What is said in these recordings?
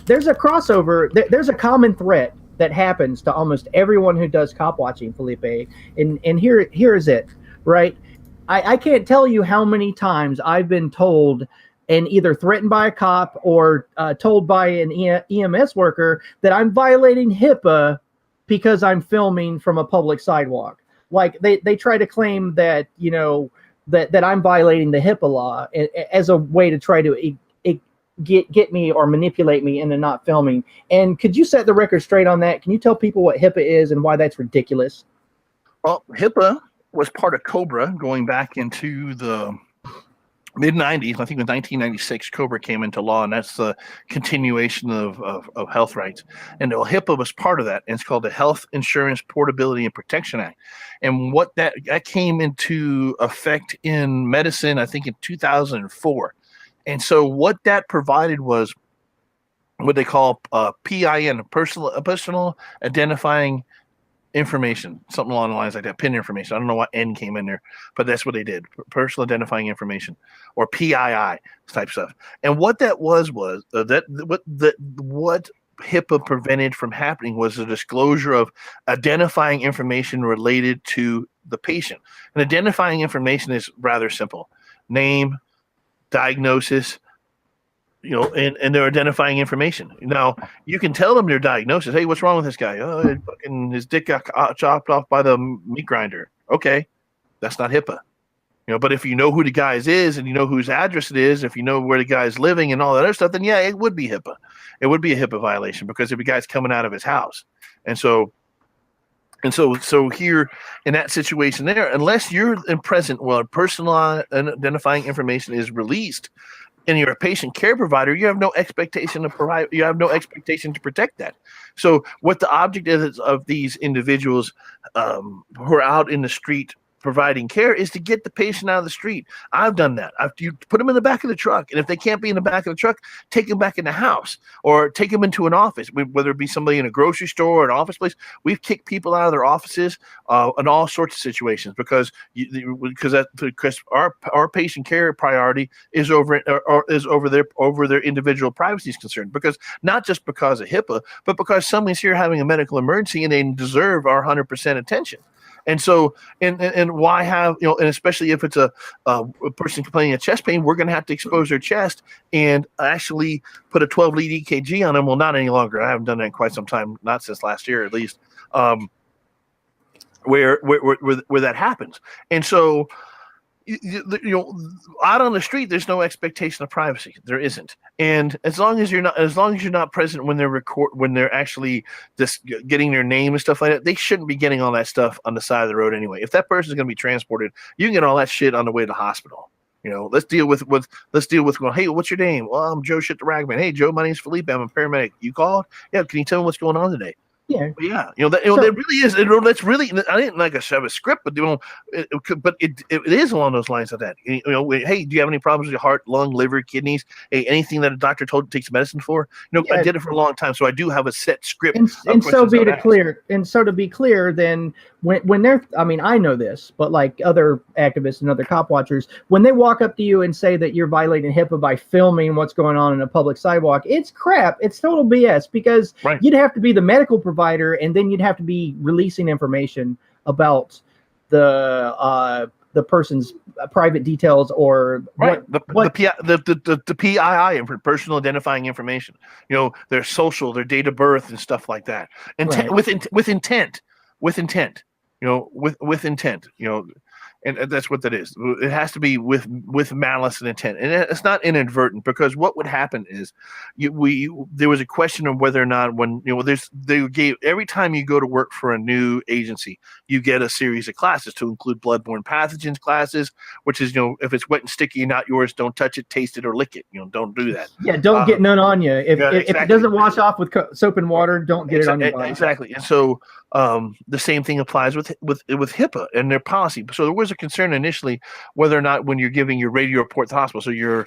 there's a crossover. There's a common thread that happens to almost everyone who does cop watching, Felipe. And here is it, right? I can't tell you how many times I've been told and either threatened by a cop or told by an EMS worker that I'm violating HIPAA because I'm filming from a public sidewalk. Like they try to claim that, that I'm violating the HIPAA law as a way to try to get me or manipulate me into not filming. And could you set the record straight on that? Can you tell people what HIPAA is and why that's ridiculous? Well, HIPAA was part of COBRA going back into the mid-90s. I think in 1996, COBRA came into law, and that's the continuation of health rights. And HIPAA was part of that, and it's called the Health Insurance Portability and Protection Act. And what that came into effect in medicine, I think in 2004. And so what that provided was what they call PIN, personal identifying information, something along the lines like that, PIN information. I don't know what N came in there, but that's what they did, personal identifying information, or PII type stuff. And what that was what HIPAA prevented from happening was the disclosure of identifying information related to the patient. And identifying information is rather simple: name, diagnosis, and they're identifying information. Now, you can tell them their diagnosis. Hey, what's wrong with this guy? Oh, his dick got chopped off by the meat grinder. Okay, that's not HIPAA. But if you know who the guy is and you know whose address it is, if you know where the guy is living and all that other stuff, then yeah, it would be HIPAA. It would be a HIPAA violation because if the guy's coming out of his house. And so here in that situation there, unless you're present while personal identifying information is released and you're a patient care provider, you have no expectation to provide, you have no expectation to protect that. So what the object is of these individuals who are out in the street providing care is to get the patient out of the street. I've done that. You put them in the back of the truck, and if they can't be in the back of the truck, take them back in the house or take them into an office, whether it be somebody in a grocery store or an office place. We've kicked people out of their offices in all sorts of situations because our patient care priority is over their individual privacy is concerned. Because not just because of HIPAA, but because someone's here having a medical emergency and they deserve our 100% attention. And so, and why have, and especially if it's a person complaining of chest pain, we're going to have to expose their chest and actually put a 12 lead EKG on them. Well, not any longer. I haven't done that in quite some time, not since last year at least, where that happens. And so, out on the street, there's no expectation of privacy. There isn't. And as long as you're not present when they're actually just getting their name and stuff like that, they shouldn't be getting all that stuff on the side of the road anyway. If that person's going to be transported, you can get all that shit on the way to the hospital. Let's deal with well, hey, what's your name? Well, I'm Joe Shit the Ragman. Hey, Joe, my name's Felipe. I'm a paramedic. You called? Yeah. Can you tell me what's going on today? Yeah, that really is. That's really. I didn't have a script, but it is along those lines of that. Hey, do you have any problems with your heart, lung, liver, kidneys? Hey, anything that a doctor told you takes medicine for? I did it for a long time, so I do have a set script. And so to be clear, then when they're, I know this, but like other activists and other cop watchers, when they walk up to you and say that you're violating HIPAA by filming what's going on in a public sidewalk, it's crap. It's total BS because you'd have to be the medical provider, and then you'd have to be releasing information about the person's private details or the PII, for personal identifying information. Their social, their date of birth, and stuff like that. With intent. And that's what that is. It has to be with malice and intent, and it's not inadvertent. Because what would happen is, there was a question of whether or not every time you go to work for a new agency, you get a series of classes to include bloodborne pathogens classes, which is if it's wet and sticky and not yours, don't touch it, taste it, or lick it. Don't do that. Yeah, don't get none on you. If it doesn't wash off with soap and water, don't get it on your body. Exactly, and so the same thing applies with HIPAA and their policy. So there was a concern initially whether or not when you're giving your radio report to the hospital, so you're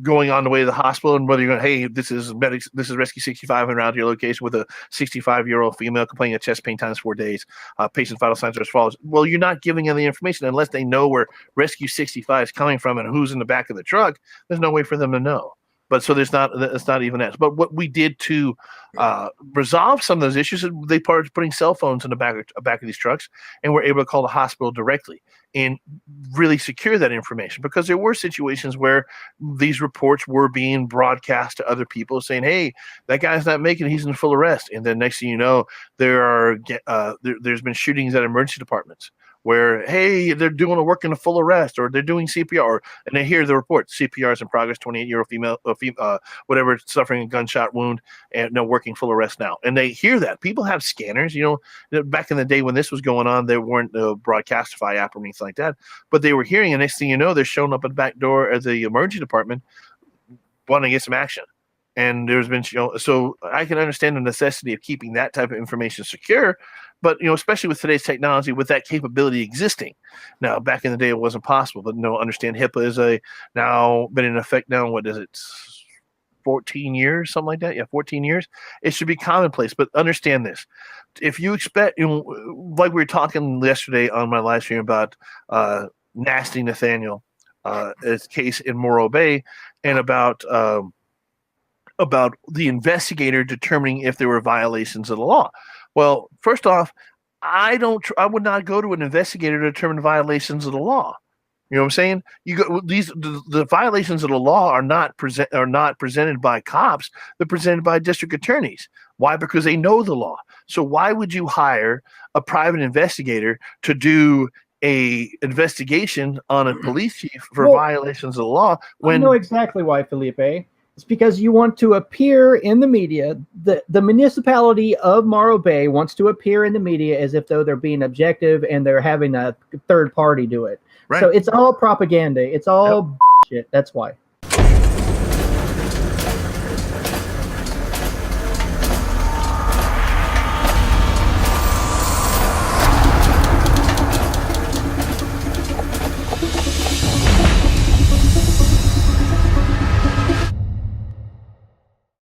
going on the way to the hospital, and whether you're going, hey, this is Rescue 65 and around your location with a 65-year-old female complaining of chest pain times 4 days. Patient's vital signs are as follows. Well, you're not giving them the information unless they know where Rescue 65 is coming from and who's in the back of the truck. There's no way for them to know. But so it's not even that. But what we did to resolve some of those issues, they started putting cell phones in the back of these trucks, and we're able to call the hospital directly and really secure that information, because there were situations where these reports were being broadcast to other people saying, hey, that guy's not making it, he's in full arrest. And then next thing you know, there's been shootings at emergency departments where, hey, they're doing a work in a full arrest, or they're doing CPR, and they hear the report, CPR is in progress, 28-year-old female, whatever, suffering a gunshot wound, and no, working full arrest now. And they hear that. People have scanners, back in the day when this was going on, there weren't no Broadcastify app or anything like that, but they were hearing, and next thing you know, they're showing up at the back door at the emergency department wanting to get some action. And there's been, so I can understand the necessity of keeping that type of information secure, but, especially with today's technology, with that capability existing. Now, back in the day, it wasn't possible, but understand HIPAA is now been in effect now, what is it, 14 years, something like that? Yeah, 14 years. It should be commonplace, but understand this. If you expect, like we were talking yesterday on my live stream about Nasty Nathaniel, his case in Morro Bay, and about the investigator determining if there were violations of the law. Well, first off, I would not go to an investigator to determine violations of the law. You know what I'm saying? The violations of the law are not presented by cops. They're presented by district attorneys. Why? Because they know the law. So why would you hire a private investigator to do a investigation on a police chief for violations of the law? I know exactly why, Felipe. It's because you want to appear in the media. The municipality of Morro Bay wants to appear in the media as if though they're being objective and they're having a third party do it. Right. So it's all propaganda. It's all shit. That's why.